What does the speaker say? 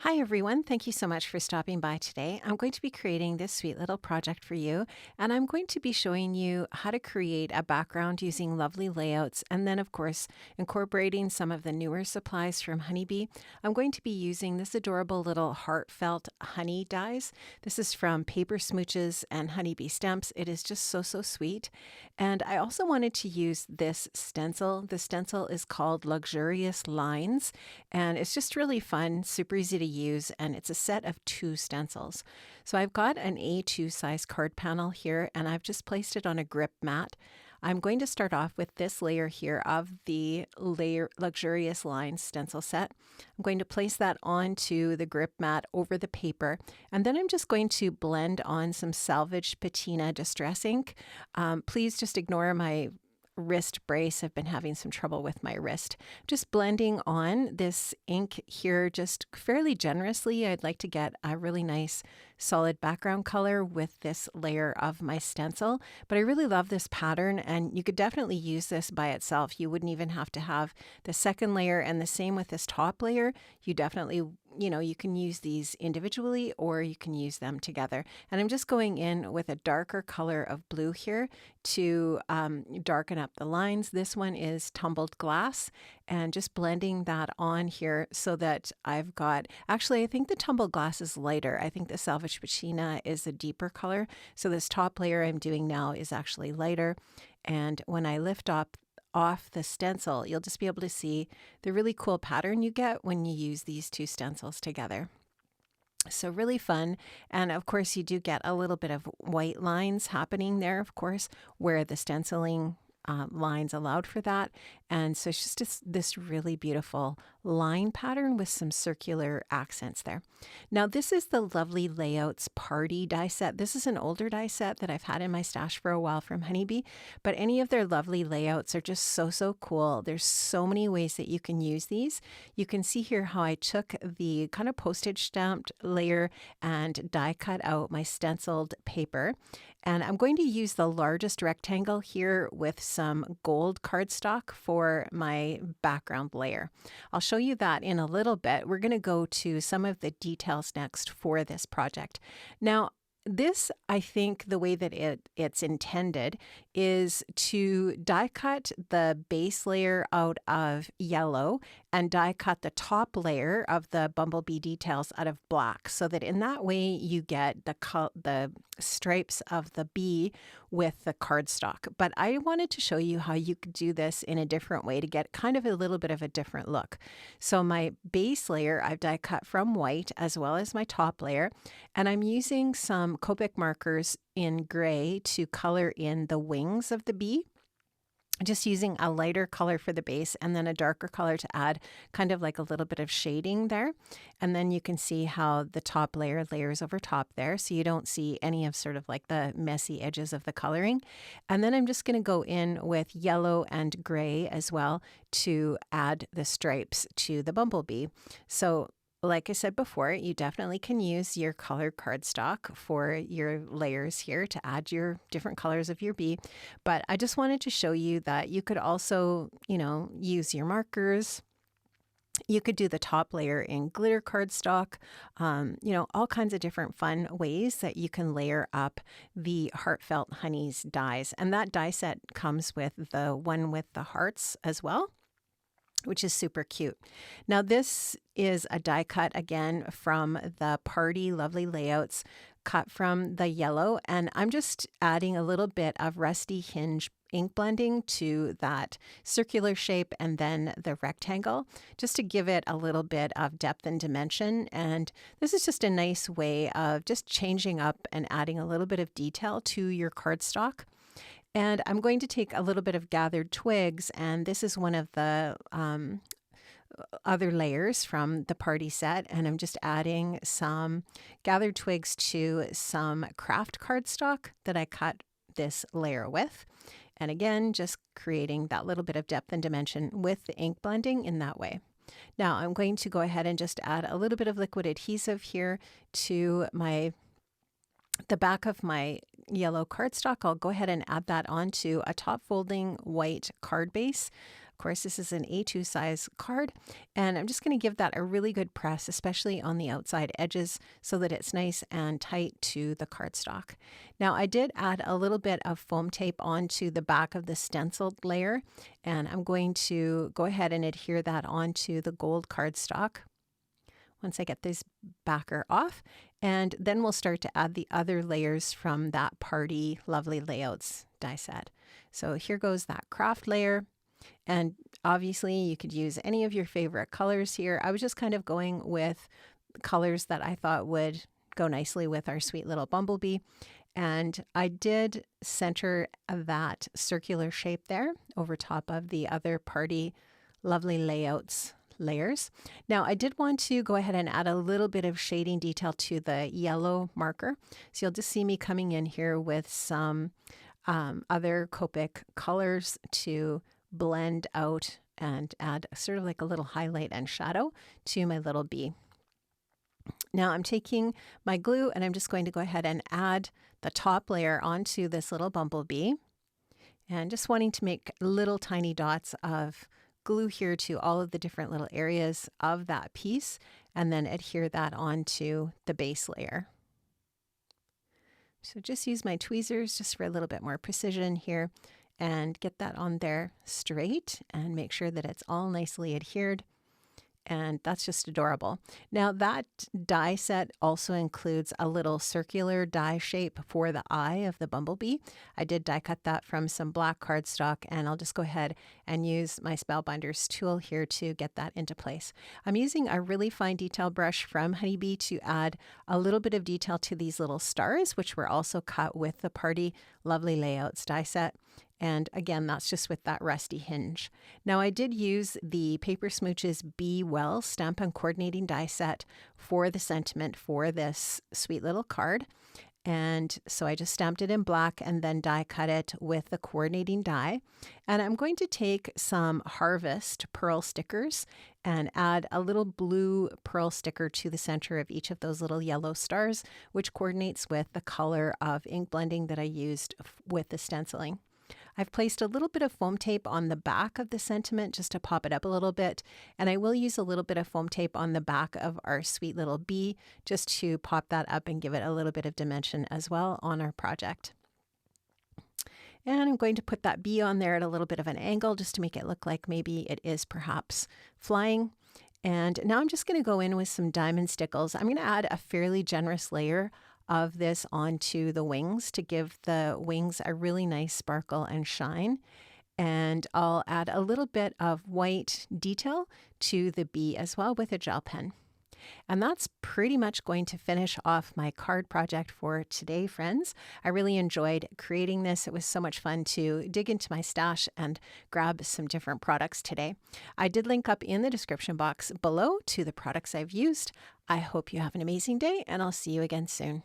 Hi everyone, thank you so much for stopping by today. I'm going to be creating this sweet little project for you, and I'm going to be showing you how to create a background using lovely layouts, and then of course incorporating some of the newer supplies from Honeybee. I'm going to be using this adorable little Heartfelt honey dies. This is from Paper Smooches and Honeybee Stamps. It is just so sweet. And I also wanted to use this stencil. The stencil is called Luxurious Lines, and it's just really fun, super easy to use, and it's a set of 2 stencils. So I've got an A2 size card panel here, and I've just placed it on a grip mat. I'm going to start off with this layer here of the Luxurious Lines stencil set. I'm going to place that onto the grip mat over the paper, and then I'm just going to blend on some salvaged patina distress ink. Please just ignore my wrist brace. I've been having some trouble with my wrist. Just blending on this ink here just fairly generously. I'd like to get a really nice solid background color with this layer of my stencil, but I really love this pattern, and you could definitely use this by itself. You wouldn't even have to have the second layer, and the same with this top layer. You definitely, you can use these individually or you can use them together. And I'm just going in with a darker color of blue here to darken up the lines. This one is Tumbled Glass, and just blending that on here so that I've got, actually I think the Tumbled Glass is lighter. I think the Salvage Patina is a deeper color. So this top layer I'm doing now is actually lighter. And when I lift up off the stencil, you'll just be able to see the really cool pattern you get when you use these 2 stencils together. So really fun. And of course you do get a little bit of white lines happening there, of course, where the stenciling lines allowed for that. And so it's just this really beautiful line pattern with some circular accents there. Now this is the Lovely Layouts Party die set. This is an older die set that I've had in my stash for a while from Honeybee, but any of their lovely layouts are just so cool. There's so many ways that you can use these. You can see here how I took the kind of postage stamped layer and die cut out my stenciled paper. And I'm going to use the largest rectangle here with some gold cardstock for my background layer. I'll show you that in a little bit. We're going to go to some of the details next for this project. Now, this, I think the way that it's intended is to die cut the base layer out of yellow and die cut the top layer of the bumblebee details out of black, so that in that way you get the stripes of the bee with the cardstock. But I wanted to show you how you could do this in a different way to get kind of a little bit of a different look. So my base layer I've die cut from white as well as my top layer, and I'm using some Copic markers in gray to color in the wings of the bee. Just using a lighter color for the base and then a darker color to add kind of like a little bit of shading there. And then you can see how the top layer layers over top there, so you don't see any of sort of like the messy edges of the coloring. And then I'm just going to go in with yellow and gray as well to add the stripes to the bumblebee. So like I said before, you definitely can use your colored cardstock for your layers here to add your different colors of your bee. But I just wanted to show you that you could also, use your markers. You could do the top layer in glitter cardstock, all kinds of different fun ways that you can layer up the Heartfelt Honeys dies. And that die set comes with the one with the hearts as well, which is super cute. Now this is a die cut again from the Party Lovely Layouts, cut from the yellow, and I'm just adding a little bit of Rusty Hinge ink blending to that circular shape and then the rectangle, just to give it a little bit of depth and dimension. And this is just a nice way of just changing up and adding a little bit of detail to your cardstock. And I'm going to take a little bit of gathered twigs, and this is one of the other layers from the party set, and I'm just adding some gathered twigs to some craft cardstock that I cut this layer with. And again, just creating that little bit of depth and dimension with the ink blending in that way. Now I'm going to go ahead and just add a little bit of liquid adhesive here to the back of my yellow cardstock. I'll go ahead and add that onto a top folding white card base. course, this is an A2 size card, and I'm just going to give that a really good press, especially on the outside edges, so that it's nice and tight to the cardstock. Now, I did add a little bit of foam tape onto the back of the stenciled layer, and I'm going to go ahead and adhere that onto the gold cardstock once I get this backer off, and then we'll start to add the other layers from that Party Lovely Layouts die set. So here goes that craft layer, and obviously you could use any of your favorite colors here. I was just kind of going with colors that I thought would go nicely with our sweet little bumblebee, and I did center that circular shape there over top of the other Party Lovely Layouts layers. Now, I did want to go ahead and add a little bit of shading detail to the yellow marker. So you'll just see me coming in here with some other Copic colors to blend out and add sort of like a little highlight and shadow to my little bee. Now I'm taking my glue and I'm just going to go ahead and add the top layer onto this little bumblebee, and just wanting to make little tiny dots of glue here to all of the different little areas of that piece, and then adhere that onto the base layer. So just use my tweezers just for a little bit more precision here, and get that on there straight and make sure that it's all nicely adhered. And that's just adorable. Now that die set also includes a little circular die shape for the eye of the bumblebee. I did die cut that from some black cardstock, and I'll just go ahead and use my Spellbinders tool here to get that into place. I'm using a really fine detail brush from Honeybee to add a little bit of detail to these little stars, which were also cut with the Party Lovely Layouts die set. And again, that's just with that rusty hinge. Now, I did use the Paper Smooches Be Well stamp and coordinating die set for the sentiment for this sweet little card. And so I just stamped it in black and then die cut it with the coordinating die. And I'm going to take some Harvest pearl stickers and add a little blue pearl sticker to the center of each of those little yellow stars, which coordinates with the color of ink blending that I used with the stenciling. I've placed a little bit of foam tape on the back of the sentiment just to pop it up a little bit, and I will use a little bit of foam tape on the back of our sweet little bee just to pop that up and give it a little bit of dimension as well on our project. And I'm going to put that bee on there at a little bit of an angle just to make it look like maybe it is perhaps flying. And now I'm just going to go in with some diamond stickles. I'm going to add a fairly generous layer of this onto the wings to give the wings a really nice sparkle and shine. And I'll add a little bit of white detail to the bee as well with a gel pen. And that's pretty much going to finish off my card project for today, friends. I really enjoyed creating this. It was so much fun to dig into my stash and grab some different products today. I did link up in the description box below to the products I've used. I hope you have an amazing day, and I'll see you again soon.